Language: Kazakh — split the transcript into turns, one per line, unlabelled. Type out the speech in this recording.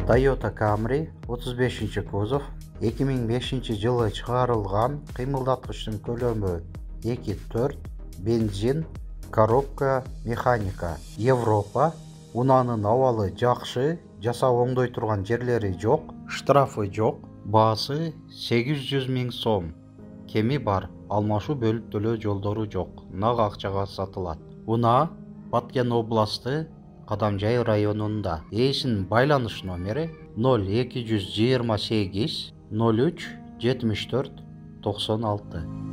Toyota Camry 35 kuzov 2005 жылы шығарылған, қимылдатқыштың көлемі 2.4, бензин, коробка механика. Европа. Унаның ауалы жақшы, жасау оңдой тұрған жерлері жоқ, штрафы жоқ. Басы 800 000 сом. Кеми бар, алмашу бөліп төлөө жолдору жоқ, нақ ақчаға сатылат. Уна Баткен областы Кадамжай районунда. Эсин байланыш номери 0228 03 74 96.